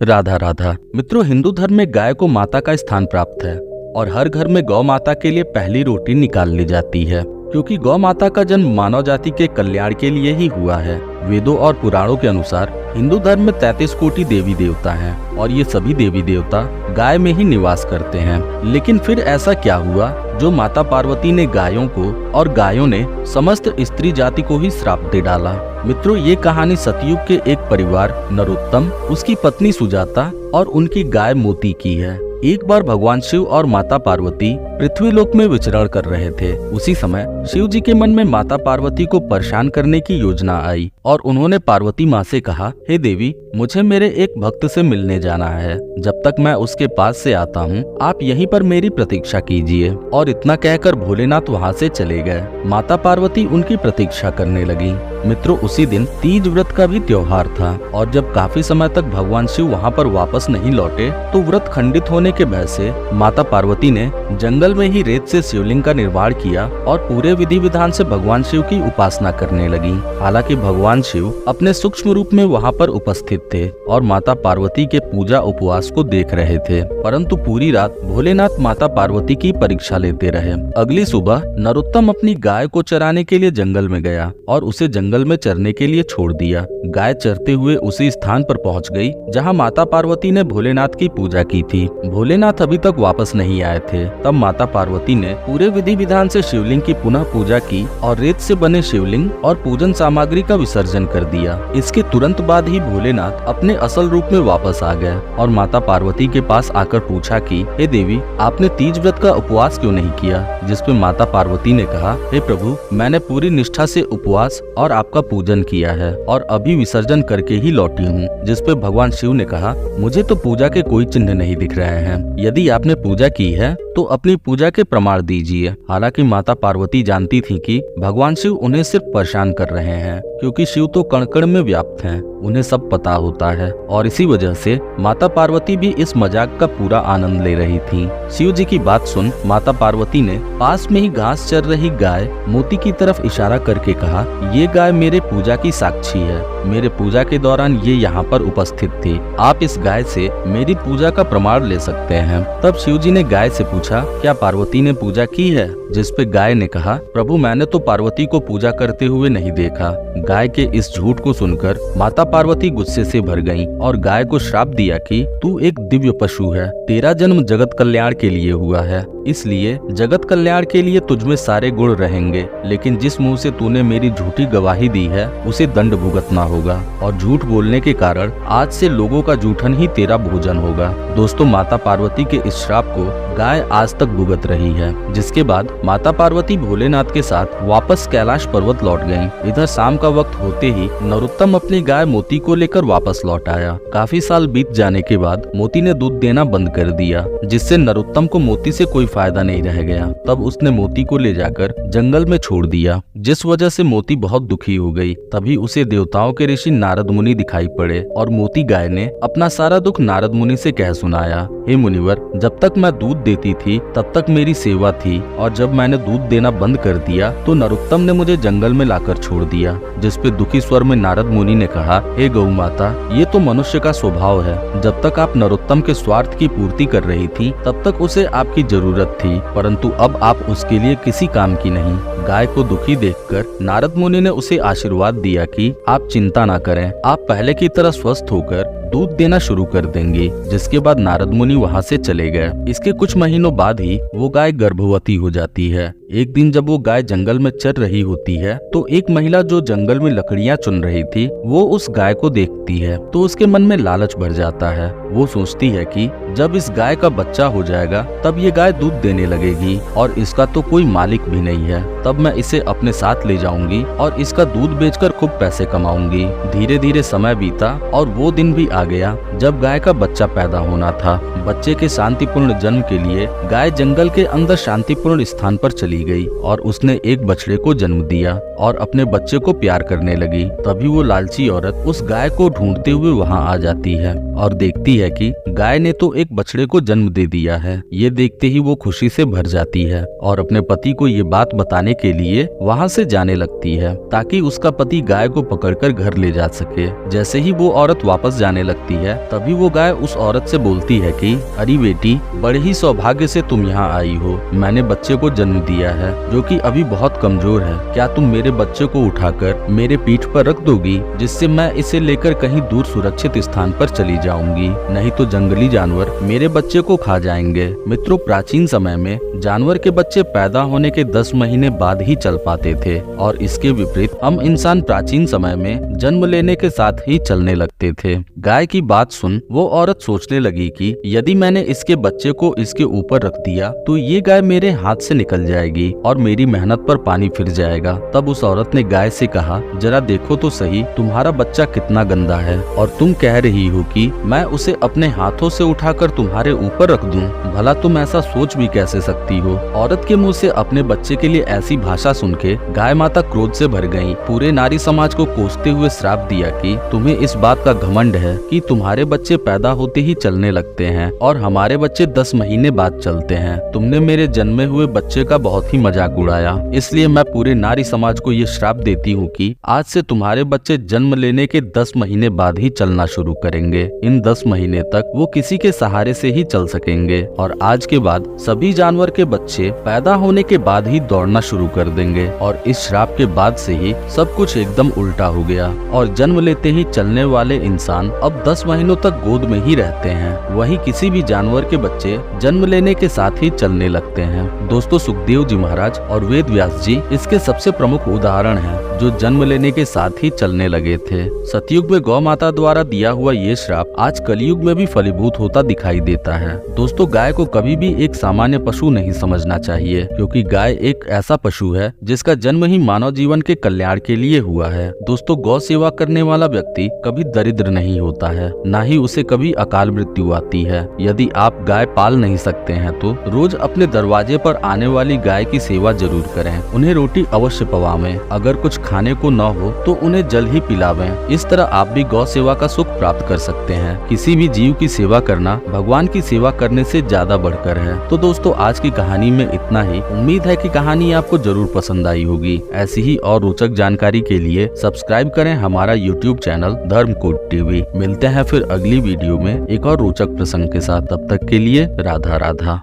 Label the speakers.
Speaker 1: राधा राधा। मित्रों, हिंदू धर्म में गाय को माता का स्थान प्राप्त है और हर घर में गौ माता के लिए पहली रोटी निकाल ली जाती है, क्योंकि गौ माता का जन्म मानव जाति के कल्याण के लिए ही हुआ है। वेदों और पुराणों के अनुसार हिंदू धर्म में 33 कोटि देवी देवता हैं और ये सभी देवी देवता गाय में ही निवास करते हैं। लेकिन फिर ऐसा क्या हुआ जो माता पार्वती ने गायों को और गायों ने समस्त स्त्री जाति को ही श्राप दे डाला? मित्रों, ये कहानी सतयुग के एक परिवार नरोत्तम, उसकी पत्नी सुजाता और उनकी गाय मोती की है। एक बार भगवान शिव और माता पार्वती पृथ्वीलोक में विचरण कर रहे थे। उसी समय शिव जी के मन में माता पार्वती को परेशान करने की योजना आई और उन्होंने पार्वती माँ से कहा, हे देवी, मुझे मेरे एक भक्त से मिलने जाना है। जब तक मैं उसके पास से आता हूँ, आप यहीं पर मेरी प्रतीक्षा कीजिए। और इतना कहकर भोलेनाथ वहाँ से चले गए। माता पार्वती उनकी प्रतीक्षा करने लगी। मित्रों, उसी दिन तीज व्रत का भी त्योहार था और जब काफी समय तक भगवान शिव वहाँ पर वापस नहीं लौटे तो व्रत खंडित होने के भय से माता पार्वती ने जंगल में ही रेत से शिवलिंग का निर्माण किया और पूरे विधि विधान से भगवान शिव की उपासना करने लगी। हालांकि भगवान शिव अपने सूक्ष्म रूप में वहाँ पर उपस्थित थे और माता पार्वती के पूजा उपवास को देख रहे थे, परंतु पूरी रात भोलेनाथ माता पार्वती की परीक्षा लेते रहे। अगली सुबह नरोत्तम अपनी गाय को चराने के लिए जंगल में गया और उसे जंगल में चरने के लिए छोड़ दिया। गाय चरते हुए उसी स्थान पर पहुंच गई जहां माता पार्वती ने भोलेनाथ की पूजा की थी। भोलेनाथ अभी तक वापस नहीं आए थे। तब माता पार्वती ने पूरे विधि विधान से शिवलिंग की पुनः पूजा की और रेत से बने शिवलिंग और पूजन सामग्री का विसर्जन कर दिया। इसके तुरंत बाद ही भोलेनाथ अपने असल रूप में वापस आ गए और माता पार्वती के पास आकर पूछा कि हे देवी, आपने तीज व्रत का उपवास क्यों नहीं किया? जिसपे माता पार्वती ने कहा, हे प्रभु, मैंने पूरी निष्ठा से उपवास और आपका पूजन किया है और अभी विसर्जन करके ही लौटी हूँ। जिसपे भगवान शिव ने कहा, मुझे तो पूजा के कोई चिन्ह नहीं दिख रहे हैं। यदि आपने पूजा की है तो अपनी पूजा के प्रमाण दीजिए। हालांकि माता पार्वती जानती थी कि भगवान शिव उन्हें सिर्फ परेशान कर रहे हैं, क्योंकि शिव तो कण कण में व्याप्त हैं, उन्हें सब पता होता है। और इसी वजह से माता पार्वती भी इस मजाक का पूरा आनंद ले रही थी। शिव जी की बात सुन माता पार्वती ने पास में ही घास चर रही गाय मोती की तरफ इशारा करके कहा, ये गाय मेरे पूजा की साक्षी है। मेरे पूजा के दौरान ये यहाँ पर उपस्थित थी। आप इस गाय से मेरी पूजा का प्रमाण ले सकते हैं। तब शिव जी ने गाय से पूछा, क्या पार्वती ने पूजा की है? जिसपे गाय ने कहा, प्रभु, मैंने तो पार्वती को पूजा करते हुए नहीं देखा। गाय के इस झूठ को सुनकर माता पार्वती गुस्से से भर गईं और गाय को श्राप दिया कि तू एक दिव्य पशु है, तेरा जन्म जगत कल्याण के लिए हुआ है, इसलिए जगत कल्याण के लिए तुझमें सारे गुण रहेंगे। लेकिन जिस मुंह से तूने मेरी झूठी गवाही दी है उसे दंड भुगतना होगा और झूठ बोलने के कारण आज से लोगों का जूठन ही तेरा भोजन होगा। दोस्तों, माता पार्वती के इस श्राप को गाय आज तक भुगत रही है। जिसके बाद माता पार्वती भोलेनाथ के साथ वापस कैलाश पर्वत लौट गयी। इधर शाम का वक्त होते ही नरोत्तम अपनी गाय मोती को लेकर वापस लौट आया। काफी साल बीत जाने के बाद मोती ने दूध देना बंद कर दिया, जिससे नरोत्तम को मोती से कोई फायदा नहीं रह गया। तब उसने मोती को ले जाकर जंगल में छोड़ दिया, जिस वजह से मोती बहुत दुखी हो गई। तभी उसे देवताओं के ऋषि नारद मुनि दिखाई पड़े और मोती गाय ने अपना सारा दुख नारद मुनि से कह सुनाया। हे मुनिवर, जब तक मैं दूध देती थी तब तक मेरी सेवा थी और जब मैंने दूध देना बंद कर दिया तो नरोत्तम ने मुझे जंगल में लाकर छोड़ दिया। जिसपे दुखी स्वर में नारद मुनि ने कहा, हे गौ माता, ये तो मनुष्य का स्वभाव है। जब तक आप नरोत्तम के स्वार्थ की पूर्ति कर रही थी तब तक उसे आपकी जरूरत थी, परंतु अब आप उसके लिए किसी काम की नहीं। गाय को दुखी देखकर नारद मुनि ने उसे आशीर्वाद दिया कि आप चिंता ना करें, आप पहले की तरह स्वस्थ होकर दूध देना शुरू कर देंगे। जिसके बाद नारद मुनि वहाँ से चले गए। इसके कुछ महीनों बाद ही वो गाय गर्भवती हो जाती है। एक दिन जब वो गाय जंगल में चर रही होती है तो एक महिला जो जंगल में लकड़ियाँ चुन रही थी वो उस गाय को देखती है तो उसके मन में लालच भर जाता है। वो सोचती है कि जब इस गाय का बच्चा हो जाएगा तब ये गाय दूध देने लगेगी और इसका तो कोई मालिक भी नहीं है। तब मैं इसे अपने साथ ले जाऊंगी और इसका दूध बेचकर खूब पैसे कमाऊंगी। धीरे धीरे समय बीता और वो दिन भी आ गया जब गाय का बच्चा पैदा होना था। बच्चे के शांतिपूर्ण जन्म के लिए गाय जंगल के अंदर शांतिपूर्ण स्थान पर चली गई और उसने एक बछड़े को जन्म दिया और अपने बच्चे को प्यार करने लगी। तभी वो लालची औरत उस गाय को ढूंढते हुए वहाँ आ जाती है और देखती है कि गाय ने तो एक बछड़े को जन्म दे दिया है। ये देखते ही वो खुशी से भर जाती है और अपने पति को ये बात बताने के लिए वहाँ से जाने लगती है ताकि उसका पति गाय को पकड़कर घर ले जा सके। जैसे ही वो औरत वापस जाने लगती है तभी वो गाय उस औरत से बोलती है कि अरे बेटी, बड़े ही सौभाग्य से तुम यहाँ आई हो। मैंने बच्चे को जन्म दिया है जो कि अभी बहुत कमजोर है। क्या तुम मेरे बच्चे को उठाकर मेरे पीठ पर रख दोगी, जिससे मैं इसे लेकर कहीं दूर सुरक्षित स्थान पर चली जाऊंगी? नहीं तो जंगली जानवर मेरे बच्चे को खा जाएंगे। मित्रों, प्राचीन समय में जानवर के बच्चे पैदा होने के 10 महीने बाद ही चल पाते थे और इसके विपरीत हम इंसान प्राचीन समय में जन्म लेने के साथ ही चलने लगते थे। गाय की बात सुन वो औरत सोचने लगी कि यदि मैंने इसके बच्चे को इसके ऊपर रख दिया तो ये गाय मेरे हाथ से निकल जाएगी और मेरी मेहनत पर पानी फिर जाएगा। तब उस औरत ने गाय से कहा, जरा देखो तो सही, तुम्हारा बच्चा कितना गंदा है और तुम कह रही हो कि मैं उसे अपने हाथों से उठाकर तुम्हारे ऊपर रख दूं। भला तुम ऐसा सोच भी कैसे सकती हो? औरत के मुंह से अपने बच्चे के लिए ऐसी भाषा सुन के गाय माता क्रोध से भर गईं। पूरे नारी समाज को कोसते हुए श्राप दिया कि तुम्हें इस बात का घमंड है कि तुम्हारे बच्चे पैदा होते ही चलने लगते हैं और हमारे बच्चे 10 महीने बाद चलते हैं। तुमने मेरे जन्मे हुए बच्चे का बहुत ही मजाक उड़ाया, इसलिए मैं पूरे नारी समाज को ये श्राप देती हूँ कि आज से तुम्हारे बच्चे जन्म लेने के 10 महीने बाद ही चलना शुरू करेंगे। इन 10 महीने तक वो किसी के सहारे से ही चल सकेंगे और आज के बाद सभी जानवर के बच्चे पैदा होने के बाद ही दौड़ना शुरू कर देंगे। और इस श्राप के बाद से ही सब कुछ एकदम उल्टा हो गया और जन्म लेते ही चलने वाले इंसान अब 10 महीनों तक गोद में ही रहते हैं। वहीं किसी भी जानवर के बच्चे जन्म लेने के साथ ही चलने लगते हैं। दोस्तों, सुखदेव जी महाराज और वेद व्यास जी इसके सबसे प्रमुख उदाहरण हैं, जो जन्म लेने के साथ ही चलने लगे थे। सतयुग में गौ माता द्वारा दिया हुआ ये श्राप आज कलयुग में भी फलीभूत होता दिखाई देता है। दोस्तों, गाय को कभी भी एक सामान्य पशु नहीं समझना चाहिए, क्योंकि गाय एक ऐसा पशु है जिसका जन्म ही मानव जीवन के कल्याण के लिए हुआ है। दोस्तों, गौ सेवा करने वाला व्यक्ति कभी दरिद्र नहीं होता है, न ही उसे कभी अकाल मृत्यु आती है। यदि आप गाय पाल नहीं सकते हैं तो रोज अपने दरवाजे पर आने वाली गाय की सेवा जरूर करें। उन्हें रोटी अवश्य पवावें। अगर कुछ खाने को न हो तो उन्हें जल ही पिलावें। इस तरह आप भी गौ सेवा का सुख प्राप्त कर सकते हैं। किसी भी जीव की सेवा करना भगवान की सेवा करने से ज्यादा बढ़कर है। तो दोस्तों, आज की कहानी में इतना ही। उम्मीद है कि कहानी आपको जरूर पसंद आई होगी। ऐसी ही और रोचक जानकारी के लिए सब्सक्राइब करें हमारा YouTube चैनल धर्मकोट टीवी। मिलते हैं फिर अगली वीडियो में एक और रोचक प्रसंग के साथ। तब तक के लिए राधा राधा।